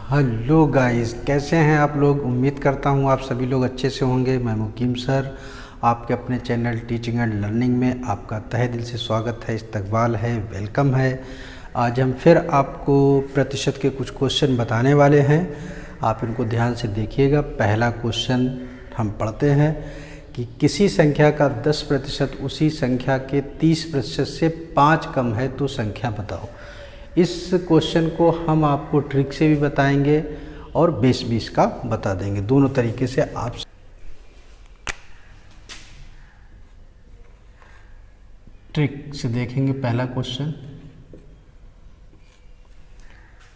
Hello guys, कैसे हैं आप लोग। उम्मीद करता हूं आप सभी लोग अच्छे से होंगे। मैं मुकीम सर आपके अपने चैनल टीचिंग एंड लर्निंग में आपका तहे दिल से स्वागत है, इस्तकबाल है, वेलकम है। आज हम फिर आपको प्रतिशत के कुछ क्वेश्चन बताने वाले हैं। आप इनको ध्यान से देखिएगा। पहला क्वेश्चन हम पढ़ते हैं कि किसी संख्या का 10% उसी संख्या के 30% से 5 कम है तो संख्या बताओ। इस क्वेश्चन को हम आपको ट्रिक से भी बताएंगे और बेस भी इसका बता देंगे। दोनों तरीके से आप ट्रिक से देखेंगे। पहला क्वेश्चन,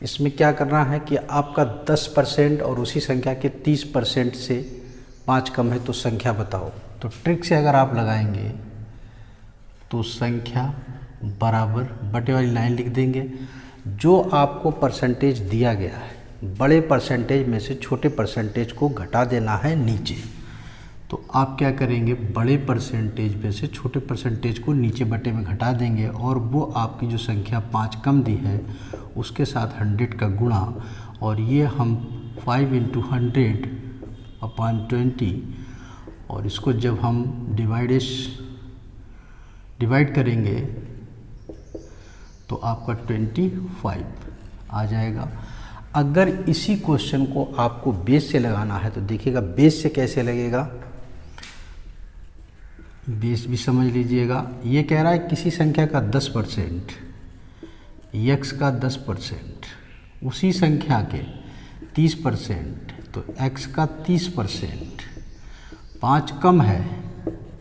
इसमें क्या करना है कि आपका 10% और उसी संख्या के 30% से 5 कम है तो संख्या बताओ। तो ट्रिक से अगर आप लगाएंगे तो संख्या बराबर बटे वाली लाइन लिख देंगे। जो आपको परसेंटेज दिया गया है, बड़े परसेंटेज में से छोटे परसेंटेज को घटा देना है नीचे। तो आप क्या करेंगे, बड़े परसेंटेज में से छोटे परसेंटेज को नीचे बटे में घटा देंगे और वो आपकी जो संख्या 5 कम दी है उसके साथ 100 का गुणा, और ये हम 5 × 100/20, और इसको जब हम डिवाइड करेंगे तो आपका 25 आ जाएगा। अगर इसी क्वेश्चन को आपको बेस से लगाना है तो देखिएगा बेस से कैसे लगेगा। बेस भी समझ लीजिएगा। ये कह रहा है किसी संख्या का 10%, x का 10%, उसी संख्या के 30%, तो x का 30%, 5 कम है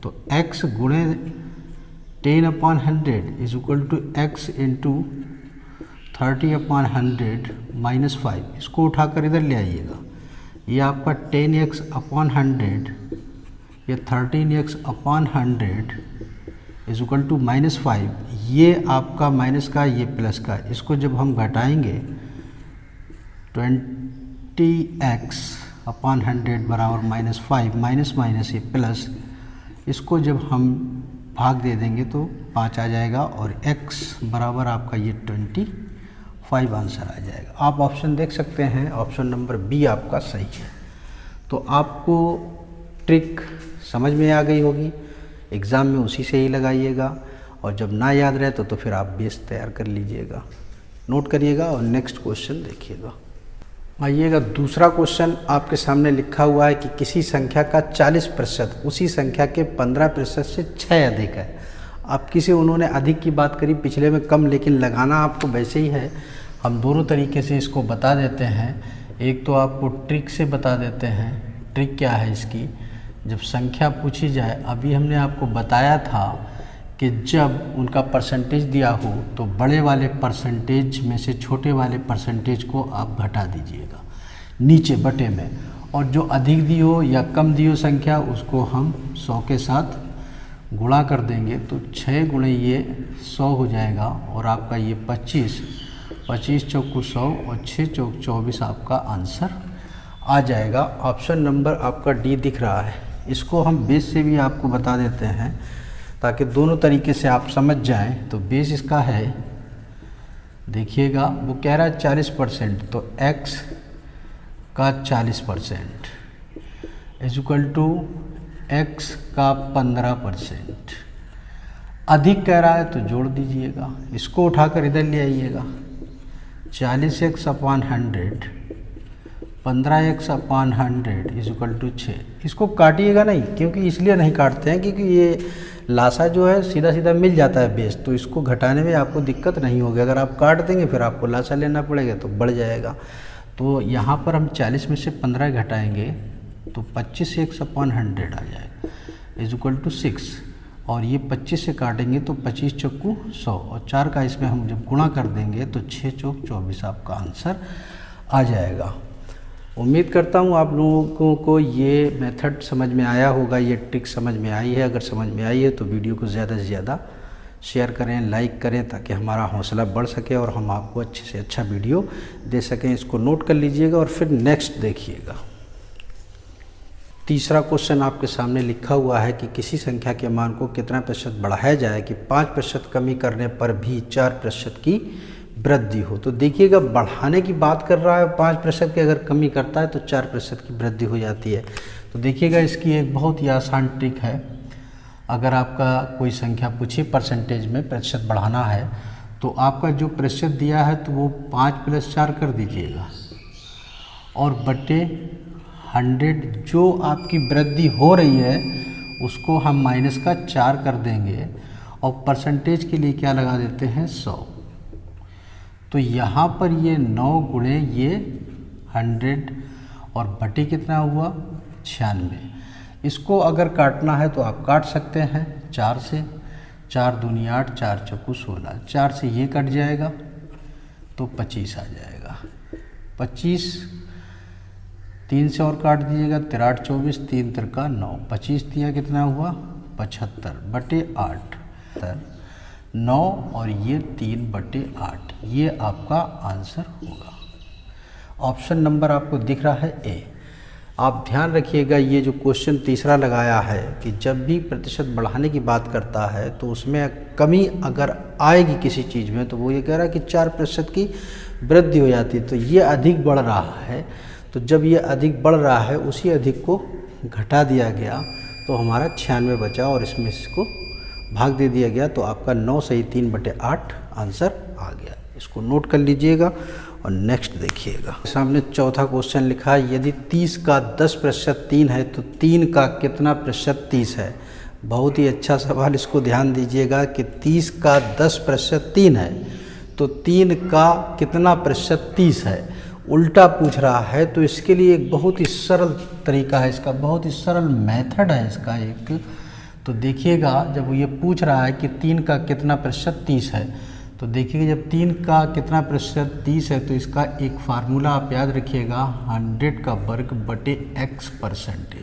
तो x गुणे 10/100 is equal to x into 30/100 minus 5। इसको उठाकर इधर ले आइएगा। ये आपका 10x/100 या 13x/100 इज इक्वल टू -5। ये आपका माइनस का, ये प्लस का। इसको जब हम घटाएंगे 20x/100 बराबर -5, माइनस माइनस ये प्लस। इसको जब हम भाग दे देंगे तो 5 आ जाएगा और x बराबर आपका ये 25 आंसर आ जाएगा। आप ऑप्शन देख सकते हैं, ऑप्शन नंबर बी आपका सही है। तो आपको ट्रिक समझ में आ गई होगी। एग्ज़ाम में उसी से ही लगाइएगा, और जब ना याद रहे तो फिर आप बेस तैयार कर लीजिएगा, नोट करिएगा और नेक्स्ट क्वेश्चन देखिएगा। आइएगा, दूसरा क्वेश्चन आपके सामने लिखा हुआ है कि किसी संख्या का 40% उसी संख्या के 15% से 6 अधिक है। अब किसी उन्होंने अधिक की बात करी, पिछले में कम, लेकिन लगाना आपको वैसे ही है। हम दोनों तरीके से इसको बता देते हैं। एक तो आपको ट्रिक से बता देते हैं। ट्रिक क्या है इसकी, जब संख्या पूछी जाए, अभी हमने आपको बताया था कि जब उनका परसेंटेज दिया हो तो बड़े वाले परसेंटेज में से छोटे वाले परसेंटेज को आप घटा दीजिएगा नीचे बटे में, और जो अधिक दी हो या कम दी हो संख्या उसको हम 100 के साथ गुणा कर देंगे। तो 6 गुणे ये 100 हो जाएगा, और आपका ये 25 चौक 100 और 6 चौक 24 आपका आंसर आ जाएगा। ऑप्शन नंबर आपका डी दिख रहा है। इसको हम बेस से भी आपको बता देते हैं ताकि दोनों तरीके से आप समझ जाएं। तो बेस इसका है, देखिएगा, वो कह रहा है 40%, तो x का 40% इज इक्वल टू x का 15%। अधिक कह रहा है तो जोड़ दीजिएगा। इसको उठाकर इधर ले आइएगा। 40x/100 15x/100 is equal to 6। इसको काटिएगा नहीं, क्योंकि इसलिए नहीं काटते हैं क्योंकि ये लासा जो है सीधा सीधा मिल जाता है बेस, तो इसको घटाने में आपको दिक्कत नहीं होगी। अगर आप काट देंगे फिर आपको लासा लेना पड़ेगा तो बढ़ जाएगा। तो यहाँ पर हम 40 में से 15 घटाएंगे तो 25x/100 आ जाएगा इज इक्वल टू 6, और ये 25 से काटेंगे तो 25 चौकू 100, और 4 का इसमें हम जब गुणा कर देंगे तो 6 चौक 24 आपका आंसर आ जाएगा। उम्मीद करता हूँ आप लोगों को ये मेथड समझ में आया होगा, ये ट्रिक समझ में आई है। अगर समझ में आई है तो वीडियो को ज़्यादा से ज़्यादा शेयर करें, लाइक करें, ताकि हमारा हौसला बढ़ सके और हम आपको अच्छे से अच्छा वीडियो दे सकें। इसको नोट कर लीजिएगा और फिर नेक्स्ट देखिएगा। तीसरा क्वेश्चन आपके सामने लिखा हुआ है कि किसी संख्या के मान को कितना प्रतिशत बढ़ाया जाए कि 5% कमी करने पर भी 4% की वृद्धि हो। तो देखिएगा बढ़ाने की बात कर रहा है 5% की, अगर कमी करता है तो 4% की वृद्धि हो जाती है। तो देखिएगा इसकी एक बहुत ही आसान ट्रिक है। अगर आपका कोई संख्या पूछी परसेंटेज में प्रतिशत बढ़ाना है तो आपका जो प्रतिशत दिया है तो वो 5 + 4 कर दीजिएगा और बटे 100 जो आपकी वृद्धि हो रही है उसको हम -4 कर देंगे और परसेंटेज के लिए क्या लगा देते हैं 100। तो यहाँ पर ये 9 गुणे ये 100 और बटे कितना हुआ 96। इसको अगर काटना है तो आप काट सकते हैं 4 से, 4 दूनी 8, 4 चौकू 16, 4 से ये कट जाएगा तो 25 आ जाएगा। 25 3 से और काट दीजिएगा, 3 8 24, 3 3 9, 25 दिया कितना हुआ 75 बटे 8, 9 और ये 3 बटे 8, ये आपका आंसर होगा। ऑप्शन नंबर आपको दिख रहा है ए। आप ध्यान रखिएगा ये जो क्वेश्चन तीसरा लगाया है कि जब भी प्रतिशत बढ़ाने की बात करता है तो उसमें कमी अगर आएगी किसी चीज़ में तो वो ये कह रहा है कि 4% की वृद्धि हो जाती है, तो ये अधिक बढ़ रहा है। तो जब ये अधिक बढ़ रहा है उसी अधिक को घटा दिया गया तो हमारा 96 बचा और इसमें इसको भाग दे दिया गया तो आपका 9 सही 3 बटे 8 आंसर आ गया। इसको नोट कर लीजिएगा और नेक्स्ट देखिएगा। सामने चौथा क्वेश्चन लिखा है यदि 30 का 10% 3 है तो 3 का कितना प्रतिशत 30 है। बहुत ही अच्छा सवाल, इसको ध्यान दीजिएगा कि 30 का 10% 3 है तो 3 का कितना प्रतिशत 30 है, उल्टा पूछ रहा है। तो इसके लिए एक बहुत ही सरल तरीका है, इसका बहुत ही सरल मेथड है इसका एक। तो देखिएगा जब ये पूछ रहा है कि 3 का कितना प्रतिशत 30 है तो देखिएगा जब 3 का कितना प्रतिशत 30 है तो इसका एक फार्मूला आप याद रखिएगा 100 का वर्ग बटे x%।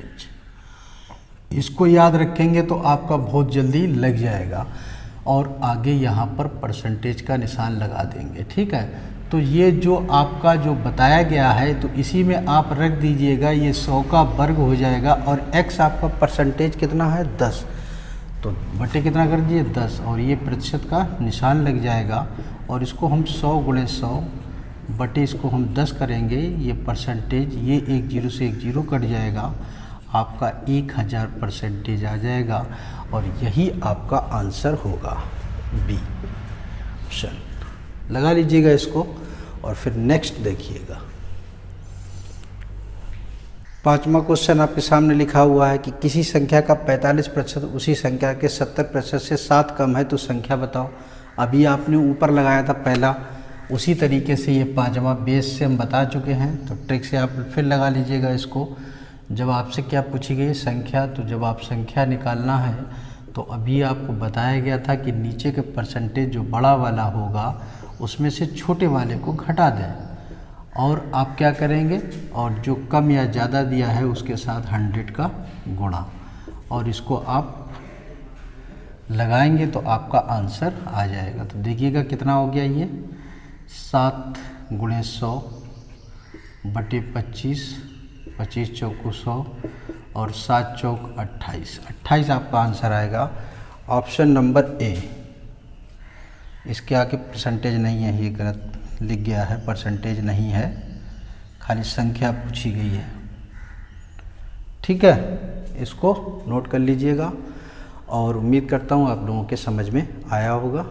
इसको याद रखेंगे तो आपका बहुत जल्दी लग जाएगा और आगे यहाँ पर परसेंटेज का निशान लगा देंगे, ठीक है। तो ये जो आपका जो बताया गया है तो इसी में आप रख दीजिएगा, ये 100 का वर्ग हो जाएगा और x आपका परसेंटेज कितना है 10, तो बटे कितना कर दीजिए 10 और ये प्रतिशत का निशान लग जाएगा और इसको हम 100 गुणे 100 बटे इसको हम 10 करेंगे, ये परसेंटेज ये एक 0 से एक 0 कट जाएगा, आपका 1000% आ जाएगा और यही आपका आंसर होगा बी ऑप्शन। लगा लीजिएगा इसको और फिर नेक्स्ट देखिएगा। पांचवा क्वेश्चन आपके सामने लिखा हुआ है कि किसी संख्या का 45% उसी संख्या के 70% से 7 कम है तो संख्या बताओ। अभी आपने ऊपर लगाया था पहला, उसी तरीके से ये पांचवा बेस से हम बता चुके हैं। तो ट्रिक से आप फिर लगा लीजिएगा इसको। जब आपसे क्या पूछी गई संख्या, तो जब आप संख्या निकालना है तो अभी आपको बताया गया था कि नीचे के परसेंटेज जो बड़ा वाला होगा उसमें से छोटे वाले को घटा दें और आप क्या करेंगे और जो कम या ज़्यादा दिया है उसके साथ 100 का गुणा और इसको आप लगाएंगे तो आपका आंसर आ जाएगा। तो देखिएगा कितना हो गया, ये 7 गुणे 100 बटे 25, 25 चौको 100 और 7 चौक 28, 28 आपका आंसर आएगा। Option number A. इसके आगे परसेंटेज नहीं है, ये गलत लिख गया है, परसेंटेज नहीं है, खाली संख्या पूछी गई है, ठीक है। इसको नोट कर लीजिएगा और उम्मीद करता हूँ आप लोगों के समझ में आया होगा।